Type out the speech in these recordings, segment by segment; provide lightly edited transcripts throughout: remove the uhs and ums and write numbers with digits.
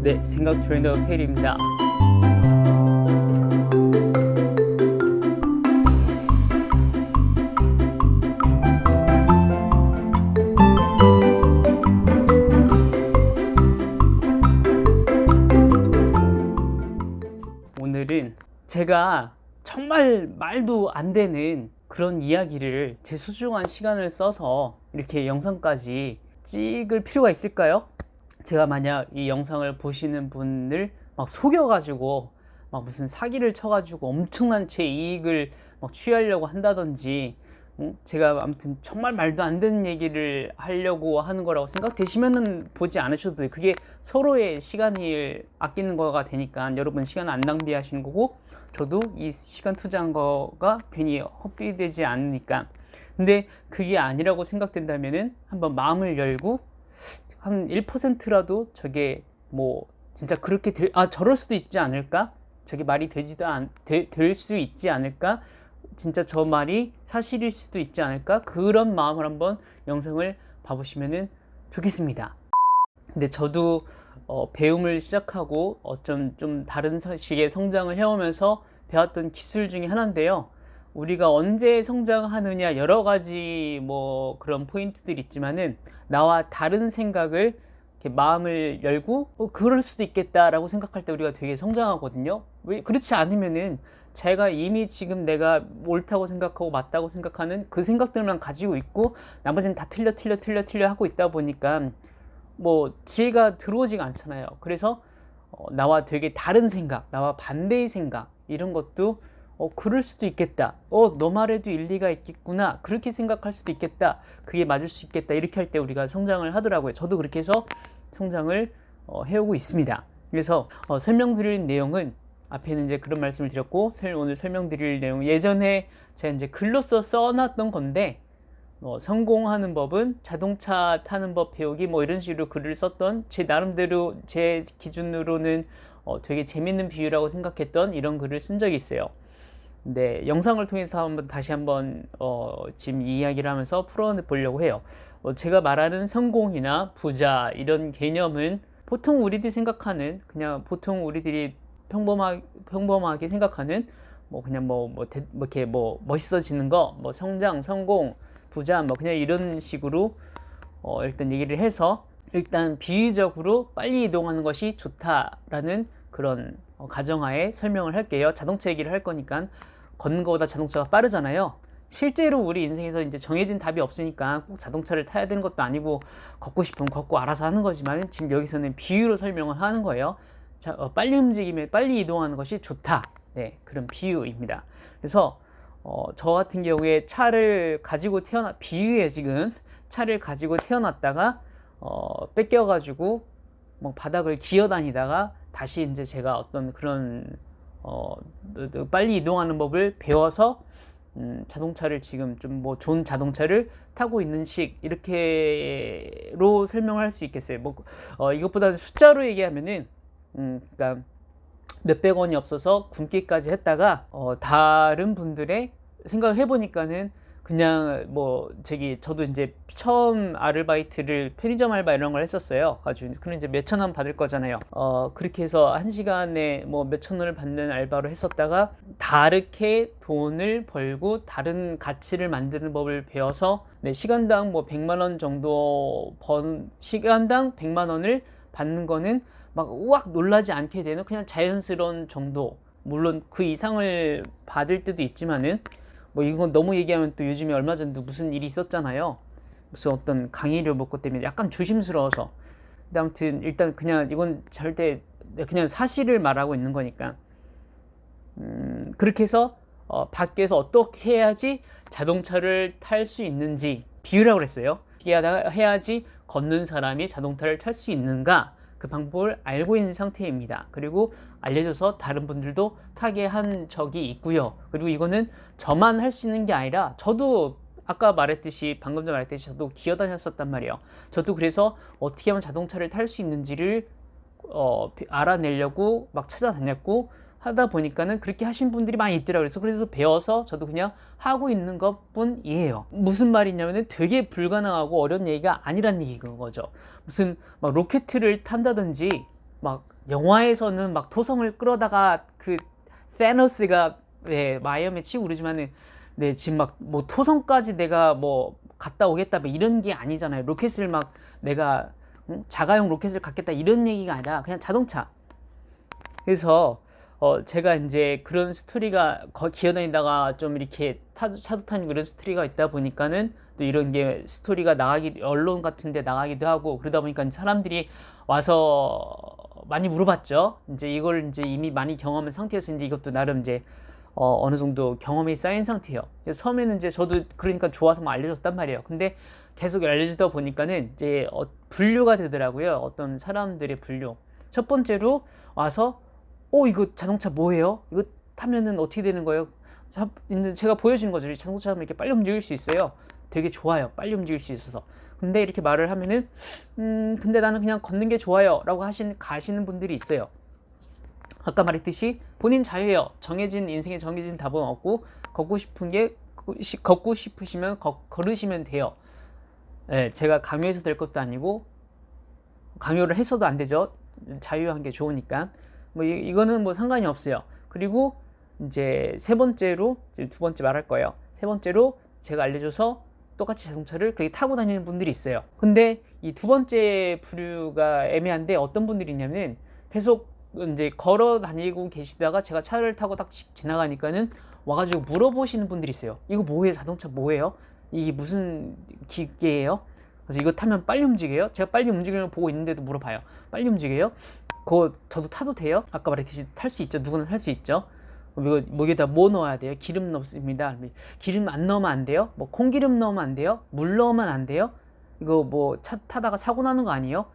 네, 생각 트레이너 페일입니다. 오늘은 제가 정말 말도 안 되는 그런 이야기를 제 소중한 시간을 써서 이렇게 영상까지 찍을 필요가 있을까요? 제가 만약 이 영상을 보시는 분을 막 속여가지고 막 무슨 사기를 쳐가지고 엄청난 제 이익을 막 취하려고 한다든지, 제가 아무튼 정말 말도 안 되는 얘기를 하려고 하는 거라고 생각되시면은 보지 않으셔도 돼요. 그게 서로의 시간을 아끼는 거가 되니까 여러분 시간 안 낭비하시는 거고, 저도 이 시간 투자한 거가 괜히 헛되지 않으니까. 근데 그게 아니라고 생각된다면은 한번 마음을 열고 한 1%라도 저게 뭐 진짜 그렇게 저럴 수도 있지 않을까? 저게 말이 될 수 있지 않을까? 진짜 저 말이 사실일 수도 있지 않을까? 그런 마음을 한번 영상을 봐보시면 좋겠습니다. 근데 저도 배움을 시작하고 좀 다른 식의 성장을 해오면서 배웠던 기술 중에 하나인데요. 우리가 언제 성장하느냐 여러 가지 뭐 그런 포인트들이 있지만은, 나와 다른 생각을 이렇게 마음을 열고 그럴 수도 있겠다라고 생각할 때 우리가 되게 성장하거든요. 왜 그렇지 않으면은 제가 이미 지금 내가 옳다고 생각하고 맞다고 생각하는 그 생각들만 가지고 있고 나머지는 다 틀려 하고 있다 보니까 뭐 지혜가 들어오지가 않잖아요. 그래서 나와 되게 다른 생각, 나와 반대의 생각, 이런 것도 그럴 수도 있겠다, 너 말에도 일리가 있겠구나, 그렇게 생각할 수도 있겠다, 그게 맞을 수 있겠다, 이렇게 할 때 우리가 성장을 하더라고요. 저도 그렇게 해서 성장을 해오고 있습니다. 그래서 설명드릴 내용은 앞에는 이제 그런 말씀을 드렸고, 오늘 설명드릴 내용 예전에 제가 이제 글로써 써놨던 건데, 성공하는 법은 자동차 타는 법 배우기, 뭐 이런 식으로 글을 썼던, 제 나름대로 제 기준으로는 되게 재밌는 비유라고 생각했던 이런 글을 쓴 적이 있어요. 근데 영상을 통해서 다시 한번 지금 이 이야기를 하면서 풀어보려고 해요. 제가 말하는 성공이나 부자 이런 개념은 보통 우리들이 생각하는, 그냥 보통 우리들이 평범하게 생각하는 그냥 이렇게 멋있어지는 거, 성장, 성공, 부자, 그냥 이런 식으로 일단 얘기를 해서, 일단 비유적으로 빨리 이동하는 것이 좋다라는 그런 가정하에 설명을 할게요. 자동차 얘기를 할 거니까. 걷는 것보다 자동차가 빠르잖아요. 실제로 우리 인생에서 이제 정해진 답이 없으니까 꼭 자동차를 타야 되는 것도 아니고, 걷고 싶으면 걷고 알아서 하는 거지만, 지금 여기서는 비유로 설명을 하는 거예요. 빨리 움직이면 빨리 이동하는 것이 좋다. 네, 그런 비유입니다. 그래서 저 같은 경우에 비유에 지금 차를 가지고 태어났다가 뺏겨가지고 바닥을 기어다니다가 다시 이제 제가 어떤 그런 빨리 이동하는 법을 배워서 자동차를 지금 좀 좋은 자동차를 타고 있는 이렇게로 설명을 할 수 있겠어요. 이것보다는 숫자로 얘기하면은 그러니까 몇백 원이 없어서 굶기까지 했다가 다른 분들의 생각을 해보니까는 그냥 저도 이제 처음 아르바이트를 편의점 알바 이런 걸 했었어요. 그럼 이제 몇천 원 받을 거잖아요. 그렇게 해서 한 시간에 몇천 원을 받는 알바로 했었다가 다르게 돈을 벌고 다른 가치를 만드는 법을 배워서, 시간당 100만 원 정도 시간당 100만 원을 받는 거는 우악 놀라지 않게 되는 그냥 자연스러운 정도, 물론 그 이상을 받을 때도 있지만은, 이건 너무 얘기하면 또 요즘에 얼마 전도 무슨 일이 있었잖아요. 무슨 어떤 강의료 먹고 때문에 약간 조심스러워서. 근데 아무튼 일단 그냥 이건 절대 그냥 사실을 말하고 있는 거니까. 그렇게 해서 밖에서 어떻게 해야지 자동차를 탈 수 있는지 비유라고 그랬어요. 어떻게 해야지 걷는 사람이 자동차를 탈 수 있는가, 그 방법을 알고 있는 상태입니다. 그리고 알려줘서 다른 분들도 타게 한 적이 있고요. 그리고 이거는 저만 할 수 있는 게 아니라, 저도 방금 전 말했듯이 저도 기어다녔었단 말이에요. 저도 그래서 어떻게 하면 자동차를 탈 수 있는지를 알아내려고 찾아다녔고, 하다 보니까는 그렇게 하신 분들이 많이 있더라고요. 그래서 배워서 저도 그냥 하고 있는 것 뿐이에요. 무슨 말이냐면은 되게 불가능하고 어려운 얘기가 아니란 얘기인 거죠. 무슨 로켓을 탄다든지 막 영화에서는 막 토성을 끌어다가 그 세노스가 네, 마이엄에 치고 그러지만은 네, 지금 막 뭐 토성까지 내가 뭐 갔다 오겠다 뭐 이런 게 아니잖아요. 로켓을 막 내가 자가용 로켓을 갖겠다 이런 얘기가 아니라 그냥 자동차. 그래서 제가 이제 그런 스토리가 기어다니다가 좀 이렇게 차도 타는 그런 스토리가 있다 보니까는 또 이런 게 스토리가 언론 같은 데 나가기도 하고 그러다 보니까 사람들이 와서 많이 물어봤죠. 이제 이걸 이제 이미 많이 경험한 상태여서 이제 이것도 나름 이제 어느 정도 경험이 쌓인 상태예요. 처음에는 이제 저도 그러니까 좋아서 막 알려줬단 말이에요. 근데 계속 알려주다 보니까는 이제 분류가 되더라고요. 어떤 사람들의 분류. 첫 번째로 와서 이거 자동차 뭐예요? 이거 타면은 어떻게 되는 거예요? 제가 보여주는 거죠. 자동차 하면 이렇게 빨리 움직일 수 있어요. 되게 좋아요. 빨리 움직일 수 있어서. 근데 이렇게 말을 하면은 근데 나는 그냥 걷는 게 좋아요 라고 가시는 분들이 있어요. 아까 말했듯이 본인 자유예요. 인생에 정해진 답은 없고 걷고 싶으시면 걸으시면 돼요. 네, 제가 강요해서 될 것도 아니고 강요를 해서도 안 되죠. 자유한 게 좋으니까. 뭐 이거는 뭐 상관이 없어요. 그리고 이제 세 번째로 두 번째 말할 거예요. 세 번째로 제가 알려줘서 똑같이 자동차를 그렇게 타고 다니는 분들이 있어요. 근데 이 두 번째 부류가 애매한데 어떤 분들이 있냐면 계속 이제 걸어 다니고 계시다가 제가 차를 타고 딱 지나가니까는 와가지고 물어보시는 분들이 있어요. 이거 뭐예요? 자동차 뭐예요? 이게 무슨 기계예요? 그래서 이거 타면 빨리 움직여요? 제가 빨리 움직이는 걸 보고 있는데도 물어봐요. 빨리 움직여요? 그거 저도 타도 돼요? 아까 말했듯이 탈 수 있죠. 누구나 탈 수 있죠. 이거 여기다 뭐 넣어야 돼요? 기름 넣습니다. 기름 안 넣으면 안 돼요? 뭐 콩기름 넣으면 안 돼요? 물 넣으면 안 돼요? 이거 뭐 차 타다가 사고 나는 거 아니에요?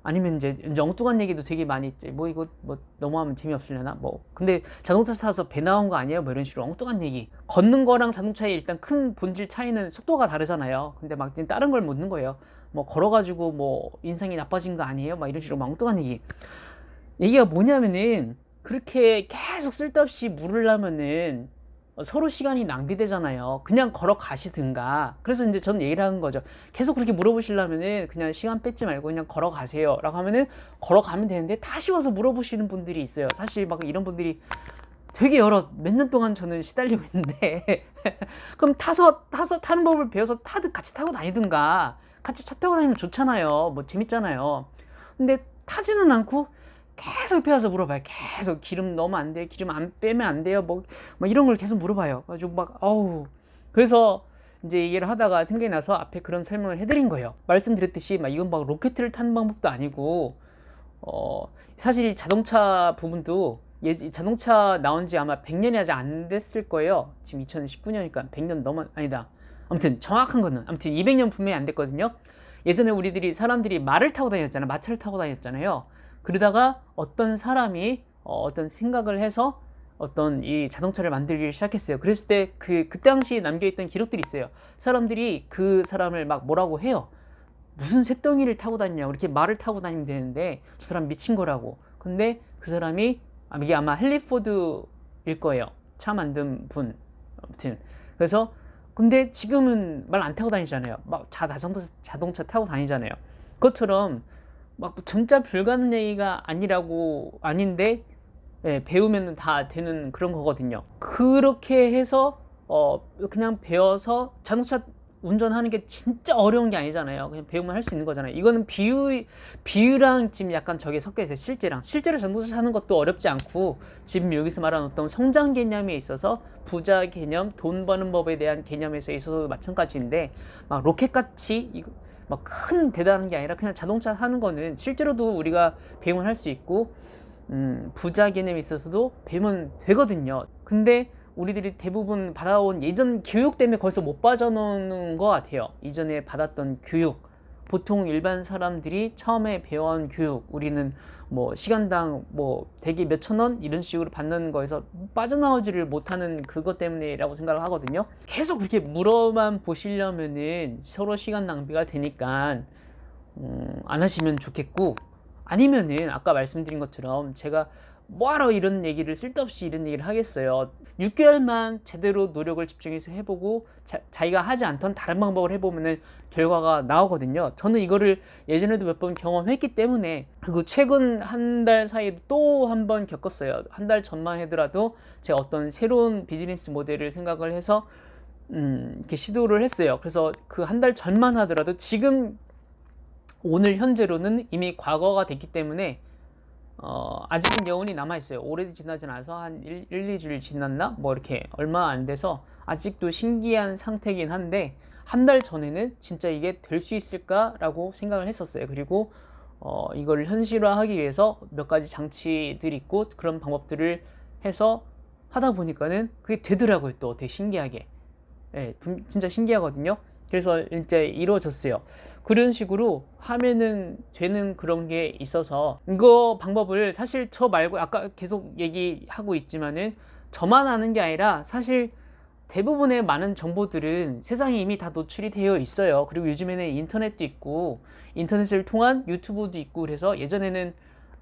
아니면 이제 엉뚱한 얘기도 되게 많이 있지. 뭐 이거 뭐 너무하면 재미없으려나? 뭐 근데 자동차 타서 배 나온 거 아니에요? 뭐 이런 식으로 엉뚱한 얘기. 걷는 거랑 자동차의 일단 큰 본질 차이는 속도가 다르잖아요. 근데 막 다른 걸 묻는 거예요. 뭐 걸어가지고 뭐 인상이 나빠진 거 아니에요? 막 이런 식으로 막 엉뚱한 얘기. 얘기가 뭐냐면은 그렇게 계속 쓸데없이 물으려면은 서로 시간이 낭비되잖아요. 그냥 걸어가시든가. 그래서 이제 저는 얘기를 하는 거죠. 계속 그렇게 물어보시려면은 그냥 시간 뺏지 말고 그냥 걸어가세요 라고 하면은 걸어가면 되는데 다시 와서 물어보시는 분들이 있어요. 사실 막 이런 분들이 되게 몇 년 동안 저는 시달리고 있는데 그럼 타는 법을 배워서 같이 타고 다니든가. 같이 차 타고 다니면 좋잖아요. 뭐 재밌잖아요. 근데 타지는 않고 계속 옆에 와서 물어봐요. 계속 기름 넣으면 안 돼요. 기름 안 빼면 안 돼요. 뭐 이런 걸 계속 물어봐요. 가지고 그래서 이제 얘기를 하다가 생각이 나서 앞에 그런 설명을 해드린 거예요. 말씀드렸듯이 이건 막 로켓을 타는 방법도 아니고 사실 자동차 부분도 자동차 나온 지 아마 100년이 아직 안 됐을 거예요. 지금 2019년이니까 100년 아니다. 아무튼 정확한 거는 200년 분명히 안 됐거든요. 예전에 사람들이 말을 타고 다녔잖아요. 마차를 타고 다녔잖아요. 그러다가 어떤 사람이 어떤 생각을 해서 어떤 이 자동차를 만들기 시작했어요. 그랬을 때 그 당시에 남겨있던 기록들이 있어요. 사람들이 그 사람을 막 뭐라고 해요. 무슨 새덩이를 타고 다니냐고. 이렇게 말을 타고 다니면 되는데 저 사람 미친 거라고. 근데 그 사람이 이게 아마 헨리 포드일 거예요. 차 만든 분. 아무튼 그래서 근데 지금은 말 안 타고 다니잖아요. 자동차 타고 다니잖아요. 그것처럼 전자 불가능 얘기가 아닌데 배우면 다 되는 그런 거거든요. 그렇게 해서 그냥 배워서 자동차 운전하는 게 진짜 어려운 게 아니잖아요. 그냥 배우면 할 수 있는 거잖아요. 이거는 비유랑 지금 약간 저게 섞여 있어요. 실제로 자동차 사는 것도 어렵지 않고 지금 여기서 말하는 어떤 성장 개념에 있어서 부자 개념, 돈 버는 법에 대한 개념에서 있어서 마찬가지인데 로켓같이 큰 대단한 게 아니라 그냥 자동차 사는 거는 실제로도 우리가 배우면 할 수 있고 부자 개념에 있어서도 배우면 되거든요. 근데 우리들이 대부분 받아온 예전 교육 때문에 거기서 못 빠져나오는 것 같아요. 이전에 받았던 교육, 보통 일반 사람들이 처음에 배워온 교육, 우리는 뭐 시간당 대개 몇천 원 이런 식으로 받는 거에서 빠져나오지를 못하는 그것 때문이라고 생각을 하거든요. 계속 그렇게 물어만 보시려면은 서로 시간 낭비가 되니까 안 하시면 좋겠고, 아니면은 아까 말씀드린 것처럼 제가 뭐하러 이런 얘기를 쓸데없이 이런 얘기를 하겠어요. 6개월만 제대로 노력을 집중해서 해보고 자기가 하지 않던 다른 방법을 해보면은 결과가 나오거든요. 저는 이거를 예전에도 몇 번 경험했기 때문에, 그리고 최근 한 달 사이에 또 한 번 겪었어요. 한 달 전만 하더라도 제가 어떤 새로운 비즈니스 모델을 생각을 해서 이렇게 시도를 했어요. 그래서 그 한 달 전만 하더라도 지금 오늘 현재로는 이미 과거가 됐기 때문에 아직은 여운이 남아있어요. 오래 지나지 않아서 한 1, 2주일 지났나? 뭐 이렇게 얼마 안 돼서 아직도 신기한 상태긴 한데, 한 달 전에는 진짜 이게 될 수 있을까라고 생각을 했었어요. 그리고 이걸 현실화하기 위해서 몇 가지 장치들이 있고 그런 방법들을 해서 하다 보니까는 그게 되더라고요. 또 되게 신기하게. 예, 진짜 신기하거든요. 그래서 이제 이루어졌어요. 그런 식으로 하면은 되는 그런 게 있어서, 이거 방법을 사실 저 말고 아까 계속 얘기하고 있지만은 저만 아는 게 아니라 사실 대부분의 많은 정보들은 세상에 이미 다 노출이 되어 있어요. 그리고 요즘에는 인터넷도 있고 인터넷을 통한 유튜브도 있고, 그래서 예전에는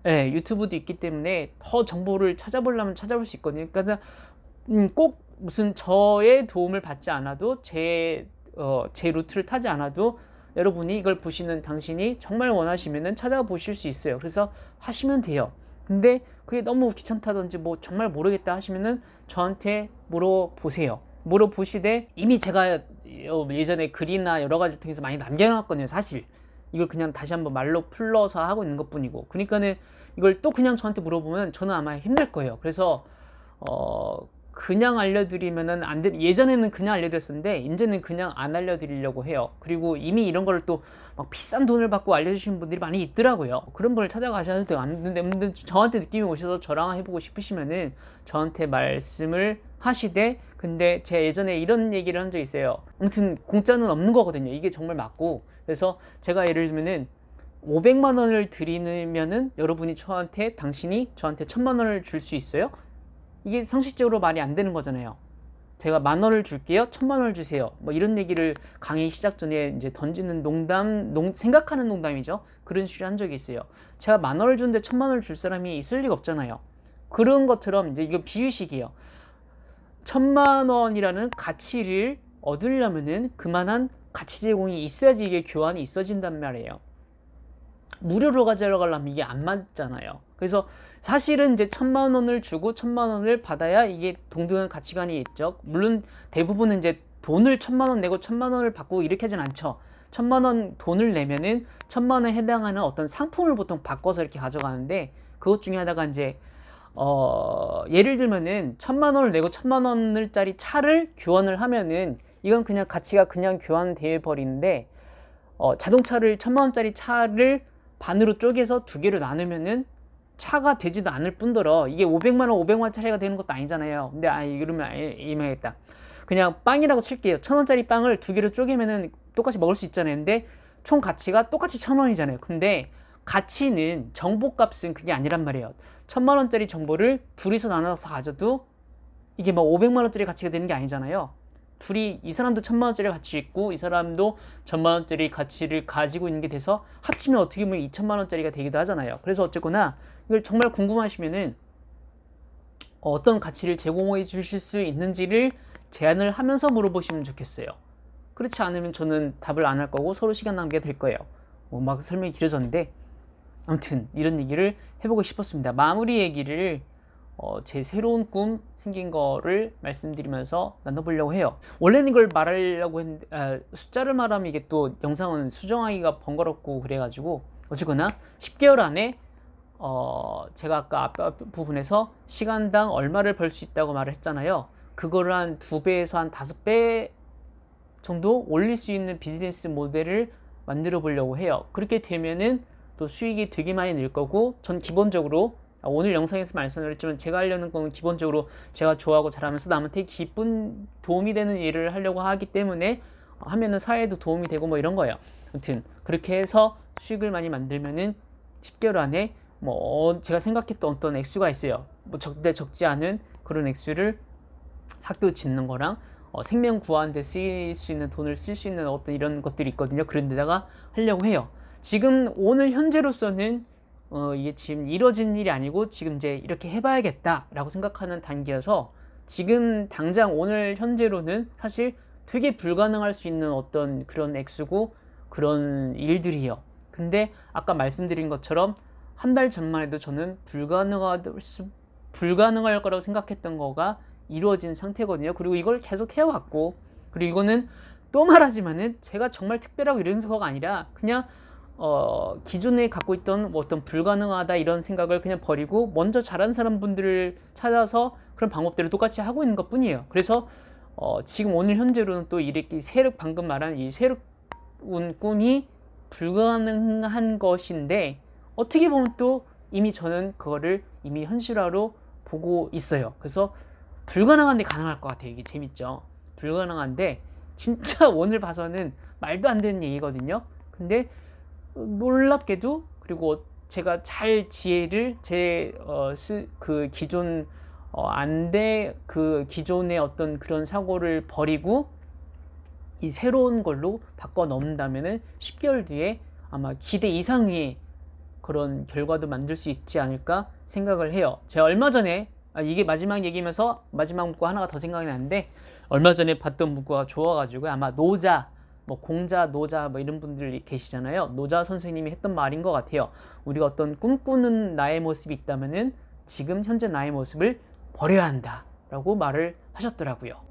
유튜브도 있기 때문에 더 정보를 찾아보려면 찾아볼 수 있거든요. 그러니까 꼭 무슨 저의 도움을 받지 않아도 제 루트를 타지 않아도 여러분이 이걸 보시는 당신이 정말 원하시면은 찾아보실 수 있어요. 그래서 하시면 돼요. 근데 그게 너무 귀찮다든지 뭐 정말 모르겠다 하시면은 저한테 물어보세요. 물어보시되, 이미 제가 예전에 글이나 여러 가지를 통해서 많이 남겨놨거든요. 사실 이걸 그냥 다시 한번 말로 풀러서 하고 있는 것 뿐이고, 그러니까는 이걸 또 그냥 저한테 물어보면 저는 아마 힘들 거예요. 그래서 그냥 알려드리면은 안 돼. 예전에는 그냥 알려드렸었는데 이제는 그냥 안 알려드리려고 해요. 그리고 이미 이런 걸 또 막 비싼 돈을 받고 알려주시는 분들이 많이 있더라고요. 그런 분을 찾아가셔도 돼요. 근데 저한테 느낌이 오셔서 저랑 해보고 싶으시면은 저한테 말씀을 하시되, 근데 제가 예전에 이런 얘기를 한 적이 있어요. 아무튼 공짜는 없는 거거든요. 이게 정말 맞고. 그래서 제가 예를 들면은 500만 원을 드리면은 여러분이 당신이 저한테 1000만 원을 줄 수 있어요? 이게 상식적으로 말이 안 되는 거잖아요. 제가 10,000원을 줄게요, 1000만 원을 주세요, 뭐 이런 얘기를 강의 시작 전에 이제 던지는 생각하는 농담이죠. 그런 식으로 한 적이 있어요. 제가 10,000원을 주는데 1000만 원을 줄 사람이 있을 리가 없잖아요. 그런 것처럼 이제 이거 비유식이에요. 1000만 원이라는 가치를 얻으려면은 그만한 가치 제공이 있어야지 이게 교환이 있어진단 말이에요. 무료로 가져가려면 이게 안 맞잖아요. 그래서 사실은 이제 1000만 원을 주고 1000만 원을 받아야 이게 동등한 가치관이 있죠. 물론 대부분은 이제 돈을 1000만 원 내고 1000만 원을 받고 이렇게 하진 않죠. 1000만 원 돈을 내면은 1000만 원에 해당하는 어떤 상품을 보통 바꿔서 이렇게 가져가는데, 그것 중에 하나가 이제 예를 들면은 1000만 원을 내고 1000만 원짜리 차를 교환을 하면은 이건 그냥 가치가 그냥 교환돼 버리는데, 자동차를 1000만 원짜리 차를 반으로 쪼개서 두 개로 나누면은 차가 되지도 않을 뿐더러 이게 500만 원, 500만 원짜리가 되는 것도 아니잖아요. 근데 이러면 이해하겠다. 그냥 빵이라고 칠게요. 1000원짜리 빵을 두 개로 쪼개면은 똑같이 먹을 수 있잖아요. 근데 총 가치가 똑같이 1000원이잖아요. 근데 가치는, 정보값은 그게 아니란 말이에요. 1000만 원짜리 정보를 둘이서 나눠서 가져도 이게 뭐 500만 원짜리 가치가 되는 게 아니잖아요. 둘이, 이 사람도 1000만 원짜리 가치 있고 이 사람도 1000만 원짜리 가치를 가지고 있는 게 돼서 합치면 어떻게 보면 2000만 원짜리가 되기도 하잖아요. 그래서 어쨌거나 이걸 정말 궁금하시면은 어떤 가치를 제공해 주실 수 있는지를 제안을 하면서 물어보시면 좋겠어요. 그렇지 않으면 저는 답을 안 할 거고 서로 시간 낭비가 될 거예요. 막 설명이 길어졌는데, 아무튼 이런 얘기를 해보고 싶었습니다. 마무리 얘기를 제 새로운 꿈 생긴 거를 말씀드리면서 나눠보려고 해요. 원래는 이걸 말하려고 했는데 숫자를 말하면 이게 또 영상은 수정하기가 번거롭고 그래가지고, 어쨌거나 10개월 안에 제가 아까 앞 부분에서 시간당 얼마를 벌 수 있다고 말을 했잖아요. 그거를 한 2배에서 한 5배 정도 올릴 수 있는 비즈니스 모델을 만들어 보려고 해요. 그렇게 되면은 또 수익이 되게 많이 늘 거고, 전 기본적으로 오늘 영상에서 말씀드렸지만 제가 하려는 건 기본적으로 제가 좋아하고 잘하면서 남한테 기쁜 도움이 되는 일을 하려고 하기 때문에 하면은 사회에도 도움이 되고 뭐 이런 거예요. 아무튼 그렇게 해서 수익을 많이 만들면은 10개월 안에 뭐 제가 생각했던 어떤 액수가 있어요. 뭐 적지 않은 그런 액수를 학교 짓는 거랑 생명 구하는 데 쓰일 수 있는 돈을 쓸 수 있는 어떤 이런 것들이 있거든요. 그런 데다가 하려고 해요. 지금 오늘 현재로서는 이게 지금 이뤄진 일이 아니고 지금 이제 이렇게 해봐야겠다라고 생각하는 단계여서 지금 당장 오늘 현재로는 사실 되게 불가능할 수 있는 어떤 그런 액수고 그런 일들이요. 근데 아까 말씀드린 것처럼 한 달 전만 해도 저는 불가능할 거라고 생각했던 거가 이루어진 상태거든요. 그리고 이걸 계속 해왔고, 그리고 이거는 또 말하지만은 제가 정말 특별하고 이런 거가 아니라 그냥 기존에 갖고 있던 뭐 어떤 불가능하다 이런 생각을 그냥 버리고 먼저 잘한 사람분들을 찾아서 그런 방법들을 똑같이 하고 있는 것 뿐이에요. 그래서 지금 오늘 현재로는 또 이렇게 방금 말한 이 세력운꾼이 불가능한 것인데 어떻게 보면 또 이미 저는 그거를 이미 현실화로 보고 있어요. 그래서 불가능한데 가능할 것 같아요. 이게 재밌죠. 불가능한데 진짜 오늘 봐서는 말도 안 되는 얘기거든요. 근데 놀랍게도, 그리고 제가 잘 지혜를 그 기존 그 기존의 어떤 그런 사고를 버리고 이 새로운 걸로 바꿔 넣는다면은 10개월 뒤에 아마 기대 이상의 그런 결과도 만들 수 있지 않을까 생각을 해요. 제가 얼마 전에 이게 마지막 얘기면서 마지막 문구 하나가 더 생각이 나는데, 얼마 전에 봤던 문구가 좋아가지고 아마 노자, 뭐 공자, 노자 뭐 이런 분들이 계시잖아요. 노자 선생님이 했던 말인 것 같아요. 우리가 어떤 꿈꾸는 나의 모습이 있다면은 지금 현재 나의 모습을 버려야 한다 라고 말을 하셨더라고요.